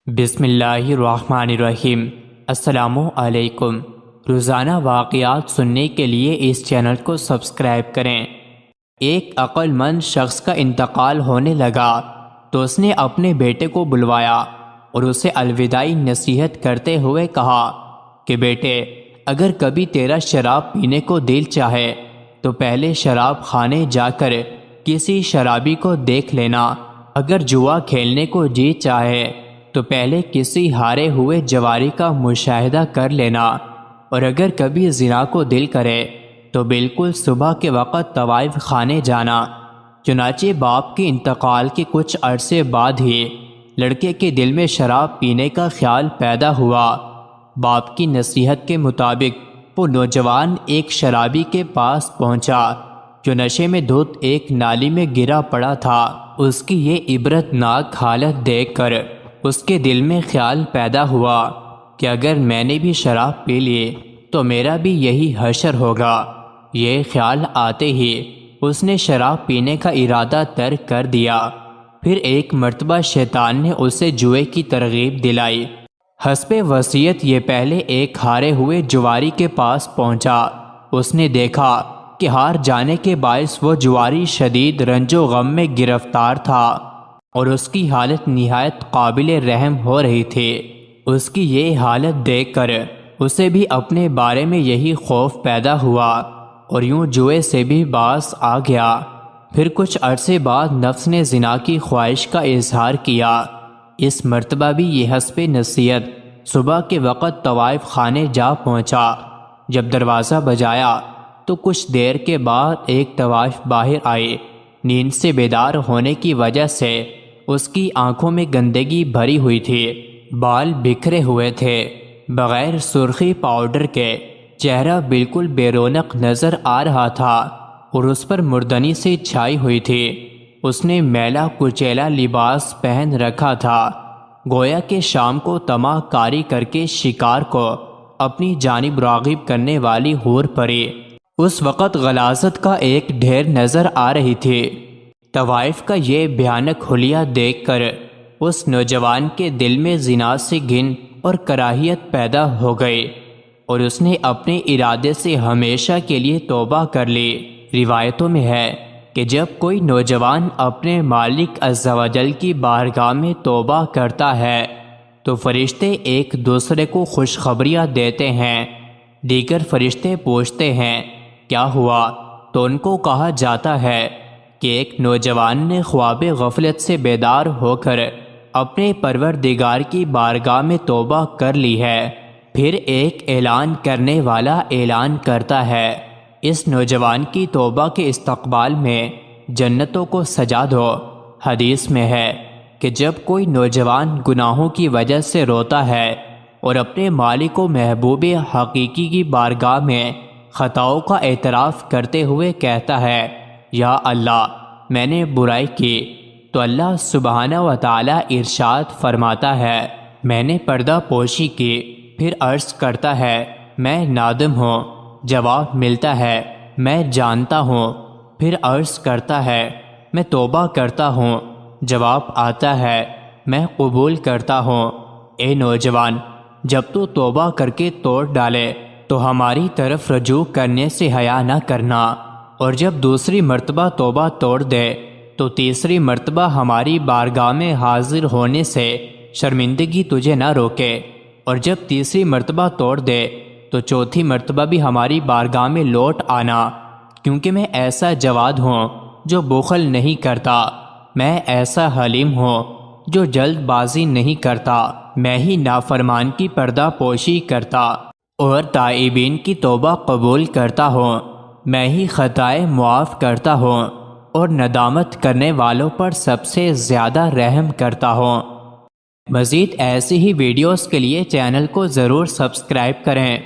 بسم اللہ الرحمن الرحیم۔ السلام علیکم۔ روزانہ واقعات سننے کے لیے اس چینل کو سبسکرائب کریں۔ ایک عقل مند شخص کا انتقال ہونے لگا تو اس نے اپنے بیٹے کو بلوایا اور اسے الوداعی نصیحت کرتے ہوئے کہا کہ بیٹے، اگر کبھی تیرا شراب پینے کو دل چاہے تو پہلے شراب خانے جا کر کسی شرابی کو دیکھ لینا۔ اگر جوا کھیلنے کو جی چاہے تو پہلے کسی ہارے ہوئے جواری کا مشاہدہ کر لینا، اور اگر کبھی زنا کو دل کرے تو بالکل صبح کے وقت طوائف خانے جانا۔ چنانچہ باپ کے انتقال کے کچھ عرصے بعد ہی لڑکے کے دل میں شراب پینے کا خیال پیدا ہوا۔ باپ کی نصیحت کے مطابق وہ نوجوان ایک شرابی کے پاس پہنچا جو نشے میں دھت ایک نالی میں گرا پڑا تھا۔ اس کی یہ عبرت ناک حالت دیکھ کر اس کے دل میں خیال پیدا ہوا کہ اگر میں نے بھی شراب پی لی تو میرا بھی یہی حشر ہوگا۔ یہ خیال آتے ہی اس نے شراب پینے کا ارادہ ترک کر دیا۔ پھر ایک مرتبہ شیطان نے اسے جوئے کی ترغیب دلائی۔ حسب وصیت یہ پہلے ایک ہارے ہوئے جواری کے پاس پہنچا۔ اس نے دیکھا کہ ہار جانے کے باعث وہ جواری شدید رنج و غم میں گرفتار تھا اور اس کی حالت نہایت قابل رحم ہو رہی تھی۔ اس کی یہ حالت دیکھ کر اسے بھی اپنے بارے میں یہی خوف پیدا ہوا اور یوں جوئے سے بھی باز آ گیا۔ پھر کچھ عرصے بعد نفس نے زنا کی خواہش کا اظہار کیا۔ اس مرتبہ بھی یہ حسب نصیحت صبح کے وقت طوائف خانے جا پہنچا۔ جب دروازہ بجایا تو کچھ دیر کے بعد ایک طوائف باہر آئے۔ نیند سے بیدار ہونے کی وجہ سے اس کی آنکھوں میں گندگی بھری ہوئی تھی، بال بکھرے ہوئے تھے، بغیر سرخی پاؤڈر کے چہرہ بالکل بے رونق نظر آ رہا تھا اور اس پر مردنی سے چھائی ہوئی تھی۔ اس نے میلا کچیلا لباس پہن رکھا تھا، گویا کہ شام کو طمع کاری کر کے شکار کو اپنی جانب راغب کرنے والی حور پری اس وقت غلاظت کا ایک ڈھیر نظر آ رہی تھی۔ طوائف کا یہ بھیانک حلیہ دیکھ کر اس نوجوان کے دل میں زنا سے گھن اور کراہیت پیدا ہو گئی اور اس نے اپنے ارادے سے ہمیشہ کے لیے توبہ کر لی۔ روایتوں میں ہے کہ جب کوئی نوجوان اپنے مالک عز و جل کی بارگاہ میں توبہ کرتا ہے تو فرشتے ایک دوسرے کو خوشخبریاں دیتے ہیں۔ دیگر فرشتے پوچھتے ہیں کیا ہوا، تو ان کو کہا جاتا ہے کہ ایک نوجوان نے خواب غفلت سے بیدار ہو کر اپنے پروردگار کی بارگاہ میں توبہ کر لی ہے۔ پھر ایک اعلان کرنے والا اعلان کرتا ہے، اس نوجوان کی توبہ کے استقبال میں جنتوں کو سجا دو۔ حدیث میں ہے کہ جب کوئی نوجوان گناہوں کی وجہ سے روتا ہے اور اپنے مالک و محبوب حقیقی کی بارگاہ میں خطاؤں کا اعتراف کرتے ہوئے کہتا ہے یا اللہ میں نے برائی کی، تو اللہ سبحانہ و تعالی ارشاد فرماتا ہے میں نے پردہ پوشی کی۔ پھر عرض کرتا ہے میں نادم ہوں، جواب ملتا ہے میں جانتا ہوں۔ پھر عرض کرتا ہے میں توبہ کرتا ہوں، جواب آتا ہے میں قبول کرتا ہوں۔ اے نوجوان، جب تو توبہ کر کے توڑ ڈالے تو ہماری طرف رجوع کرنے سے حیا نہ کرنا، اور جب دوسری مرتبہ توبہ توڑ دے تو تیسری مرتبہ ہماری بارگاہ میں حاضر ہونے سے شرمندگی تجھے نہ روکے، اور جب تیسری مرتبہ توڑ دے تو چوتھی مرتبہ بھی ہماری بارگاہ میں لوٹ آنا، کیونکہ میں ایسا جواد ہوں جو بخل نہیں کرتا، میں ایسا حلیم ہوں جو جلد بازی نہیں کرتا، میں ہی نافرمان کی پردہ پوشی کرتا اور تائبین کی توبہ قبول کرتا ہوں، میں ہی خطائیں معاف کرتا ہوں اور ندامت کرنے والوں پر سب سے زیادہ رحم کرتا ہوں۔ مزید ایسی ہی ویڈیوز کے لیے چینل کو ضرور سبسکرائب کریں۔